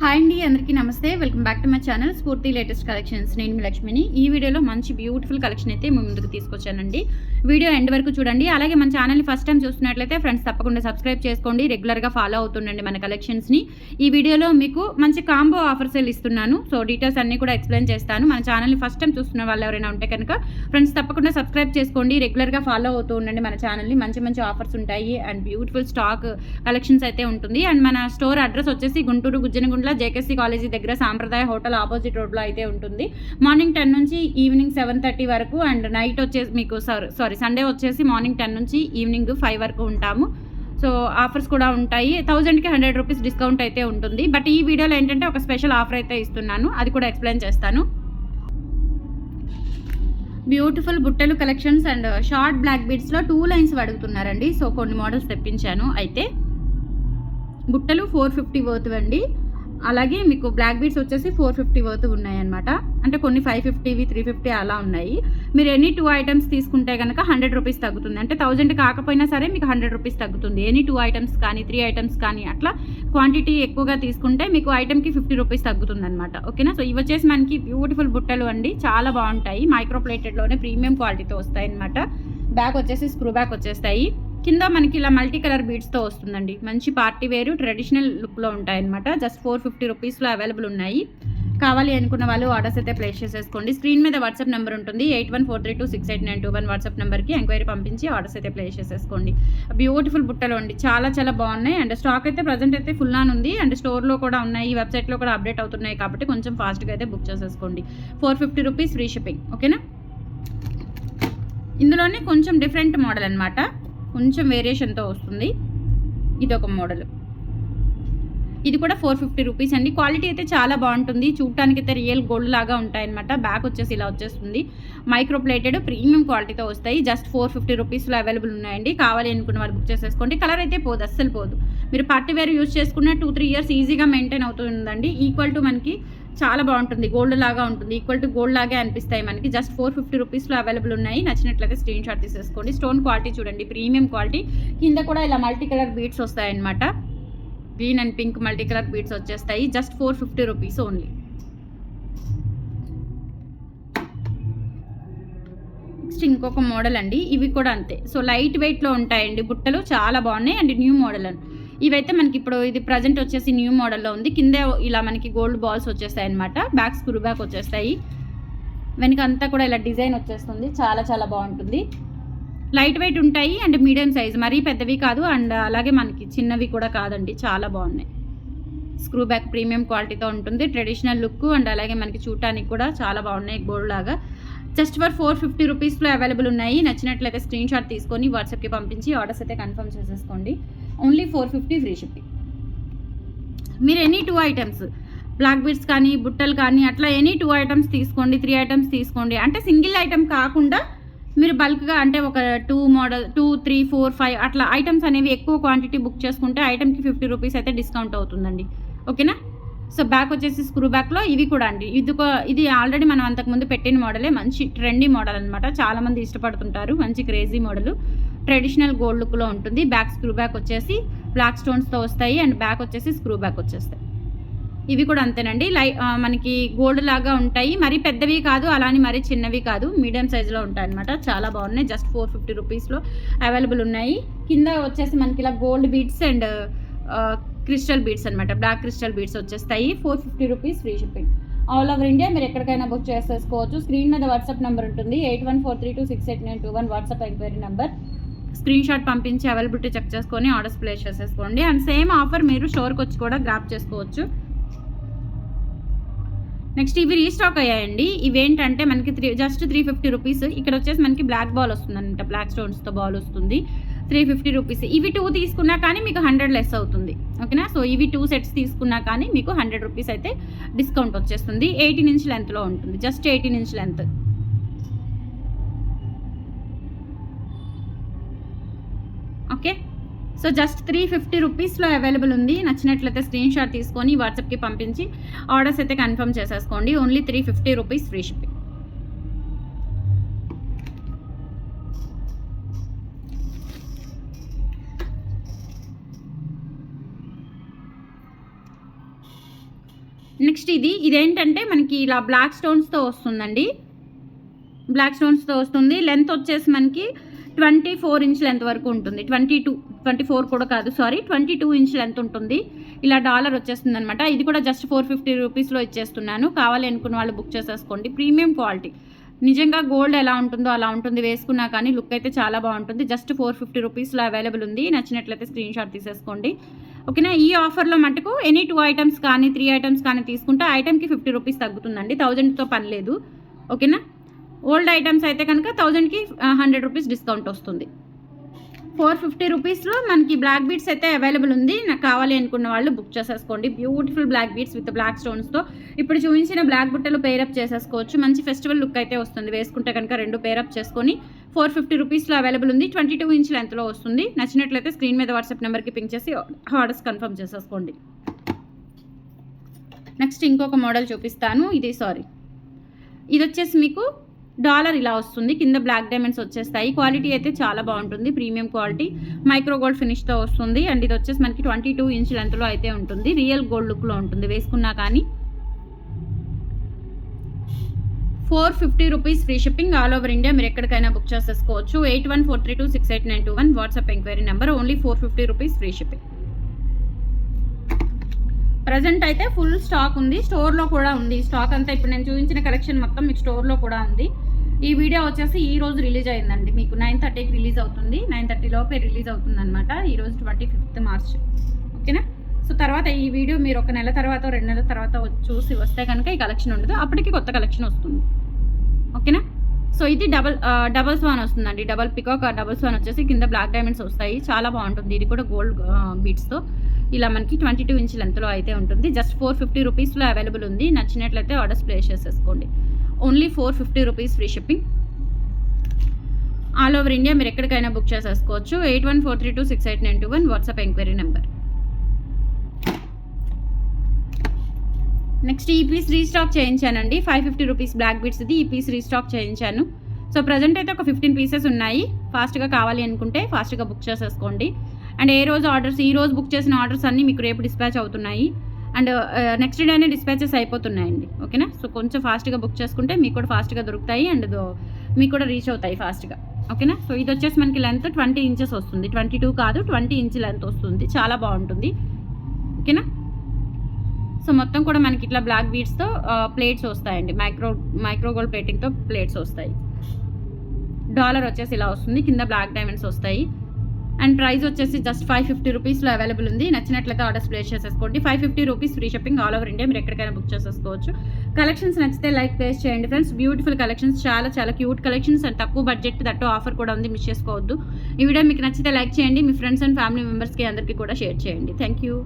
Hi అండి, అందరికీ నమస్తే. Welcome back to my channel స్ఫూర్తి లేటెస్ట్ కలెక్షన్స్. నేను మీ లక్ష్మిని. ఈ వీడియోలో మంచి బ్యూటిఫుల్ కలెక్షన్ అయితే మీ ముందుకు తీసుకొచ్చానండి. వీడియో ఎండ్ వరకు చూడండి. అలాగే మన ఛానల్ని ఫస్ట్ టైం చూస్తున్నట్లయితే ఫ్రెండ్స్ తప్పకుండా సబ్స్క్రైబ్ చేసుకోండి. రెగ్యులర్గా ఫాలో అవుతుండండి మన కలెక్షన్స్ని. ఈ వీడియోలో మీకు మంచి కాంబో ఆఫర్స్ ఇస్తున్నాను. సో డీటెయిల్స్ అన్నీ కూడా ఎక్స్ప్లెయిన్ చేస్తాను. మన ఛానల్ని ఫస్ట్ టైం చూస్తున్న వాళ్ళు ఎవరైనా ఉంటే కనుక ఫ్రెండ్స్ తప్పకుండా సబ్స్క్రైబ్ చేసుకోండి. రెగ్యులర్గా ఫాలో అవుతూ ఉండండి మన ఛానల్ని. మంచి మంచి ఆఫర్స్ ఉంటాయి అండ్ బ్యూటిఫుల్ స్టాక్ కలెక్షన్స్ అయితే ఉంటుంది. అండ్ మన స్టోర్ అడ్రస్ వచ్చేసి గుంటూరు గుజ్జనగుంట్ల జేకేసీ కాలేజీ దగ్గర సాంప్రదాయ హోటల్ ఆపోజిట్ రోడ్లో అయితే ఉంటుంది. మార్నింగ్ 10 నుంచి ఈవినింగ్ 7:30 వరకు అండ్ నైట్ వచ్చేసి మీకు సండే వచ్చేసి మార్నింగ్ 10 నుంచి ఈవినింగ్ 5 వరకు ఉంటాము. సో ఆఫర్స్ కూడా ఉంటాయి. 1000కి 100 రూపీస్ డిస్కౌంట్ అయితే ఉంటుంది. బట్ ఈ వీడియోలో ఏంటంటే ఒక స్పెషల్ ఆఫర్ అయితే ఇస్తున్నాను, అది కూడా ఎక్స్ప్లెయిన్ చేస్తాను. బ్యూటిఫుల్ బుట్టలు కలెక్షన్స్ అండ్ షార్ట్ బ్లాక్ బీడ్స్లో 2 లైన్స్ అడుగుతున్నారండి. సో కొన్ని మోడల్స్ తెప్పించాను. అయితే బుట్టలు 450 వర్త్ అండి. అలాగే మీకు బ్లాక్ బీడ్స్ వచ్చేసి 450 వర్త్ ఉన్నాయన్నమాట. అంటే కొన్ని 550వి 350 అలా ఉన్నాయి. మీరు ఎనీ 2 ఐటమ్స్ తీసుకుంటే కనుక 100 రూపీస్ తగ్గుతుంది. అంటే 1000 కాకపోయినా సరే మీకు 100 రూపీస్ తగ్గుతుంది. ఎనీ 2 ఐటమ్స్ కానీ 3 ఐటమ్స్ కానీ అట్లా క్వాంటిటీ ఎక్కువగా తీసుకుంటే మీకు ఐటమ్కి 50 రూపీస్ తగ్గుతుంది అనమాట. ఓకేనా. సో ఇవి వచ్చేసి మనకి బ్యూటిఫుల్ బుట్టలు అండి, చాలా బాగుంటాయి. మైక్రో ప్లేటెడ్లోనే ప్రీమియం క్వాలిటీతో వస్తాయి అనమాట. బ్యాక్ వచ్చేసి స్క్రూ బ్యాక్ వచ్చేస్తాయి. కింద మనకి ఇలా మల్టీ కలర్ బీడ్స్తో వస్తుందండి. మంచి పార్టీ వేరు ట్రెడిషనల్ లుక్లో ఉంటాయన్నమాట. జస్ట్ 450 రూపీస్లో అవైలబుల్ ఉన్నాయి. కావాలి అనుకున్న వాళ్ళు ఆర్డర్స్ అయితే ప్లేస్ చేసేసుకోండి. స్క్రీన్ మీద వాట్సాప్ నెంబర్ ఉంటుంది. 8143268921 వాట్సాప్ నెంబర్కి ఎంక్వైరీ పంపించి ఆర్డర్స్ అయితే ప్లేస్ చేసేసుకోండి. బ్యూటిఫుల్ బుట్టలు అండి, చాలా చాలా బాగున్నాయి. అండ్ స్టాక్ అయితే ప్రజెంట్ అయితే ఫుల్ ఆన్ ఉంది. అండ్ స్టోర్లో కూడా ఉన్నాయి, వెబ్సైట్లో కూడా అప్డేట్ అవుతున్నాయి. కాబట్టి కొంచెం ఫాస్ట్గా అయితే బుక్ చేసేసుకోండి. 450 రూపీస్ ఫ్రీ షిప్పింగ్. ఓకేనా. ఇందులోనే కొంచెం డిఫరెంట్ మోడల్ అనమాట, కొంచెం వేరియేషన్తో వస్తుంది. ఇది ఒక మోడల్. ఇది కూడా 450 రూపీస్ అండి. క్వాలిటీ అయితే చాలా బాగుంటుంది. చూడటానికి అయితే రియల్ గోల్డ్ లాగా ఉంటాయన్నమాట. బ్యాక్ వచ్చేసి ఇలా వచ్చేస్తుంది. మైక్రో ప్లేటెడ్ ప్రీమియం క్వాలిటీతో వస్తాయి. జస్ట్ 450 రూపీస్లో అవైలబుల్ ఉన్నాయండి. కావాలి అనుకున్న వాళ్ళు బుక్ చేసేసుకోండి. కలర్ అయితే పోదు, అస్సలు పోదు. మీరు పార్టీ వేర్ యూజ్ చేసుకున్న 2-3 ఇయర్స్ ఈజీగా మెయింటైన్ అవుతుందండి. ఈక్వల్ టు మనకి చాలా బాగుంటుంది, గోల్డ్ లాగా ఉంటుంది. ఈక్వల్ టు గోల్డ్ లాగే అనిపిస్తాయి మనకి. జస్ట్ 450 రూపీస్లో అవైలబుల్ ఉన్నాయి. నచ్చినట్లయితే స్క్రీన్ షాట్ తీసేసుకోండి. స్టోన్ క్వాలిటీ చూడండి, ప్రీమియం క్వాలిటీ. కింద కూడా ఇలా మల్టీ కలర్ బీడ్స్ వస్తాయన్నమాట. Green and pink multi colour beads వచ్చేస్తాయి. Just 450 rupees only. నెక్స్ట్ ఇంకొక మోడల్ అండి. ఇవి కూడా అంతే. సో లైట్ వెయిట్లో ఉంటాయండి బుట్టలు, చాలా బాగున్నాయి. అండ్ న్యూ మోడల్ అని ఇవైతే మనకి ఇప్పుడు ఇది ప్రజెంట్ వచ్చేసి న్యూ మోడల్లో ఉంది. కింద ఇలా మనకి గోల్డ్ బాల్స్ వచ్చేస్తాయి అనమాట. బ్యాక్ స్క్రూ బ్యాక్ వచ్చేస్తాయి. వెనక అంతా కూడా ఇలా డిజైన్ వచ్చేస్తుంది. చాలా చాలా బాగుంటుంది. లైట్ వెయిట్ ఉంటాయి అండ్ మీడియం సైజ్, మరీ పెద్దవి కాదు అండ్ అలాగే మనకి చిన్నవి కూడా కాదండి. చాలా బాగున్నాయి. స్క్రూ బ్యాక్ ప్రీమియం క్వాలిటీతో ఉంటుంది. ట్రెడిషనల్ లుక్ అండ్ అలాగే మనకి చూడటానికి కూడా చాలా బాగున్నాయి, గోల్డ్ లాగా. జస్ట్ ఫర్ 450 రూపీస్లో అవైలబుల్ ఉన్నాయి. నచ్చినట్లయితే స్క్రీన్ షాట్ తీసుకొని వాట్సాప్కి పంపించి ఆర్డర్స్ అయితే కన్ఫర్మ్ చేసేసుకోండి. Only 450 free shipping. మీరు ఎనీ 2 ఐటమ్స్ బ్లాక్ బీడ్స్ కానీ బుట్టలు కానీ అట్లా ఎనీ 2 ఐటమ్స్ తీసుకోండి, 3 ఐటమ్స్ తీసుకోండి. అంటే సింగిల్ ఐటమ్ కాకుండా మీరు బల్క్గా అంటే ఒక 2 మోడల్ 2, 3, 4, 5 అట్లా ఐటమ్స్ అనేవి ఎక్కువ క్వాంటిటీ బుక్ చేసుకుంటే ఐటమ్కి 50 రూపీస్ అయితే డిస్కౌంట్ అవుతుందండి. ఓకేనా. సో బ్యాక్ వచ్చేసి స్క్రూ బ్యాక్లో ఇవి కూడా అండి. ఇది ఆల్రెడీ మనం అంతకుముందు పెట్టిన మోడలే. మంచి ట్రెండీ మోడల్ అనమాట, చాలామంది ఇష్టపడుతుంటారు. మంచి క్రేజీ మోడల్, ట్రెడిషనల్ గోల్డ్ లుక్లో ఉంటుంది. బ్యాక్ స్క్రూ బ్యాక్ వచ్చేసి బ్లాక్ స్టోన్స్తో వస్తాయి అండ్ బ్యాక్ వచ్చేసి స్క్రూ బ్యాక్ వచ్చేస్తాయి. ఇవి కూడా అంతేనండి. మనకి గోల్డ్ లాగా ఉంటాయి. మరీ పెద్దవి కాదు, అలానే మరీ చిన్నవి కాదు, మీడియం సైజులో ఉంటాయి అనమాట. చాలా బాగున్నాయి. జస్ట్ 450 రూపీస్లో అవైలబుల్ ఉన్నాయి. కింద వచ్చేసి మనకి ఇలా gold beads and crystal beads అనమాట. బ్లాక్ క్రిస్టల్ బీడ్స్ వచ్చేస్తాయి. 450 rupees free shipping. All over India మీరు ఎక్కడికైనా బుక్ చేసేసుకోవచ్చు. స్క్రీన్ మీద వాట్సాప్ నెంబర్ ఉంటుంది. 8143268921 WhatsApp enquiry number. Screen shot పంపించి అవైలబిలిటీ చెక్ చేసుకొని ఆర్డర్స్ ప్లేస్ చేసేసుకోండి. అండ్ సేమ్ ఆఫర్ మీరు స్టోర్కి వచ్చి కూడా గ్రాప్ చేసుకోవచ్చు. నెక్స్ట్ ఇవి రీస్టాక్ అయ్యాయండి. ఇవేంటంటే మనకి జస్ట్ 350 రూపీస్. ఇక్కడ వచ్చేసి మనకి బ్లాక్ బాల్ వస్తుందంట, బ్లాక్ స్టోన్స్తో బాల్ వస్తుంది. 350 రూపీస్. ఇవి 2 తీసుకున్నా కానీ మీకు 100 లెస్ అవుతుంది. ఓకేనా. సో ఇవి 2 సెట్స్ తీసుకున్నా కానీ మీకు 100 రూపీస్ అయితే డిస్కౌంట్ వచ్చేస్తుంది. 18 ఇంచ్ లెంత్లో ఉంటుంది. Just 18 inch length. Okay. So just 350 రూపీస్లో అవైలబుల్ ఉంది. నచ్చినట్లయితే స్క్రీన్ షాట్ తీసుకొని వాట్సాప్కి పంపించి ఆర్డర్స్ అయితే కన్ఫర్మ్ చేసేసుకోండి. Only 350 rupees free shipping. Next ఇదేంటంటే మనకి ఇలా బ్లాక్ స్టోన్స్తో వస్తుందండి. బ్లాక్ స్టోన్స్తో వస్తుంది. లెంత్ వచ్చేసి మనకి 24 ఇంచ్ లెంత్ వరకు ఉంటుంది. 24 కూడా కాదు, సారీ, 22 ఇంచ్ లెంత్ ఉంటుంది. ఇలా డాలర్ వచ్చేస్తుంది అనమాట. ఇది కూడా జస్ట్ 450 రూపీస్లో ఇచ్చేస్తున్నాను. కావాలి అనుకున్న వాళ్ళు బుక్ చేసేసుకోండి. ప్రీమియం క్వాలిటీ, నిజంగా గోల్డ్ ఎలా ఉంటుందో అలా ఉంటుంది. వేసుకున్నా కానీ లుక్ అయితే చాలా బాగుంటుంది. జస్ట్ 450 రూపీస్లో అవైలబుల్ ఉంది. నచ్చినట్లయితే స్క్రీన్ షాట్ తీసేసుకోండి. ఓకేనా. ఈ ఆఫర్లో మటుకు ఎనీ 2 ఐటమ్స్ కానీ 3 ఐటమ్స్ కానీ తీసుకుంటే ఐటమ్కి 50 రూపీస్ తగ్గుతుందండి. 1000తో పని లేదు. ఓకేనా. ఓల్డ్ ఐటమ్స్ అయితే కనుక 1000కి 100 రూపీస్ డిస్కౌంట్ వస్తుంది. 450 రూపీస్లో మనకి బ్లాక్ బీడ్స్ అయితే అవైలబుల్ ఉంది. నాకు కావాలి అనుకున్న వాళ్ళు బుక్ చేసేసుకోండి. Beautiful black beads with black స్టోన్స్తో ఇప్పుడు చూపించిన బ్లాక్ బుట్టలు పేరప్ చేసేసుకోవచ్చు. మంచి ఫెస్టివల్ లుక్ అయితే వస్తుంది. వేసుకుంటే కనుక 2 పేరప్ చేసుకొని 450 రూపీస్లో అవైలబుల్ ఉంది. 22 ఇంచ్ లెంత్లో వస్తుంది. నచ్చినట్లయితే స్క్రీన్ మీద వాట్సాప్ నెంబర్కి పింక్ చేసి ఆర్డర్స్ కన్ఫర్మ్ చేసేసుకోండి. నెక్స్ట్ ఇంకొక మోడల్ చూపిస్తాను. ఇది వచ్చేసి మీకు డాలర్ ఇలా వస్తుంది. కింద బ్లాక్ డైమండ్స్ వచ్చేస్తాయి. క్వాలిటీ అయితే చాలా బాగుంటుంది. ప్రీమియం క్వాలిటీ, మైక్రో గోల్డ్ ఫినిష్తో వస్తుంది. అండ్ ఇది వచ్చేసి మనకి 22 ఇంచ్ లెంత్లో అయితే ఉంటుంది. రియల్ గోల్డ్ లుక్లో ఉంటుంది. వేసుకున్నా కానీ 450 rupees free shipping. All over India మీరు ఎక్కడికైనా బుక్ చేసేసుకోవచ్చు. 8143268921 WhatsApp enquiry number. Only 450 rupees free shipping. Present అయితే ఫుల్ స్టాక్ ఉంది. స్టోర్లో కూడా ఉంది స్టాక్ అంతా. ఇప్పుడు నేను చూపించిన కలెక్షన్ మొత్తం మీకు స్టోర్లో కూడా ఉంది. ఈ వీడియో వచ్చేసి ఈ రోజు రిలీజ్ అయిందండి. మీకు 9:30కి రిలీజ్ అవుతుంది. 9:30 లోపే రిలీజ్ అవుతుంది అనమాట. ఈరోజు 25th మార్చ్. ఓకేనా. సో తర్వాత ఈ వీడియో మీరు 1 నెల తర్వాత 2 నెలల తర్వాత చూసి వస్తే కనుక ఈ కలెక్షన్ ఉండదు. అప్పటికి కొత్త కలెక్షన్ వస్తుంది. ఓకేనా. సో ఇది డబల్ స్వాన్ వస్తుందండి. డబల్ పికాక్ డబల్ స్వాన్ వచ్చేసి కింద బ్లాక్ డైమండ్స్ వస్తాయి. చాలా బాగుంటుంది. ఇది కూడా గోల్డ్ బీట్స్తో ఇలా మనకి 22 ఇంచ్ లెంత్లో అయితే ఉంటుంది. జస్ట్ 450 రూపీస్లో అవైలబుల్ ఉంది. నచ్చినట్లయితే ఆర్డర్స్ ప్లేస్ చేసేసుకోండి. Only 450 rupees free shipping. All over India మీరు ఎక్కడికైనా బుక్ చేసేసుకోవచ్చు. 8143268921 వాట్సాప్ ఎంక్వైరీ నెంబర్. నెక్స్ట్ ఈ పీస్ రీస్టాక్ చేయించానండి. 550 రూపీస్ బ్లాక్ బీట్స్ ఇది. ఈ పీస్ రీస్టాక్ చేయించాను. సో ప్రజెంట్ అయితే ఒక 15 పీసెస్ ఉన్నాయి. ఫాస్ట్గా కావాలి అనుకుంటే ఫాస్ట్గా బుక్ చేసేసుకోండి. అండ్ ఈ రోజు బుక్ చేసిన ఆర్డర్స్ అన్నీ మీకు రేపు డిస్పాచ్ అవుతున్నాయి. అండ్ నెక్స్ట్ డేనే డిస్పాచెస్ అయిపోతున్నాయండి. ఓకేనా. సో కొంచెం ఫాస్ట్గా బుక్ చేసుకుంటే మీకు కూడా ఫాస్ట్గా దొరుకుతాయి. అండ్ మీకు కూడా రీచ్ అవుతాయి ఫాస్ట్గా. ఓకేనా. సో ఇది వచ్చేసి మనకి లెంత్ 20 ఇంచెస్ వస్తుంది. 22 కాదు, 20 ఇంచ్ లెంత్ వస్తుంది. చాలా బాగుంటుంది. ఓకేనా. సో మొత్తం కూడా మనకి ఇట్లా బ్లాక్ బీడ్స్తో ప్లేట్స్ వస్తాయండి. మైక్రో గోల్డ్ ప్లేటింగ్తో ప్లేట్స్ వస్తాయి. డాలర్ వచ్చేసి ఇలా వస్తుంది. కింద బ్లాక్ డైమండ్స్ వస్తాయి. అండ్ ప్రైస్ వచ్చేసి జస్ట్ 550 రూపీస్లో అవైలబుల్ ఉంది. నచ్చినట్లయితే ఆర్డర్స్ ప్లేస్ చేసేసుకోండి. 550 rupees free shipping. All over India మీరు ఎక్కడికైనా బుక్ చేసేసుకోవచ్చు. కలెక్షన్స్ నచ్చితే లైక్ ప్లేస్ చేయండి ఫ్రెండ్స్. బ్యూటిఫుల్ కలెక్షన్స్, చాలా చాలా క్యూట్ కలెక్షన్స్ అండ్ తక్కువ బడ్జెట్ దట్టు ఆఫర్ కూడా ఉంది. మిస్ చేసుకోవద్దు. ఈ వీడియో మీకు నచ్చితే లైక్ చేయండి. మీ ఫ్రెండ్స్ అండ్ ఫ్యామిలీ మెంబర్స్కి అందరికీ కూడా షేర్ చేయండి. Thank you.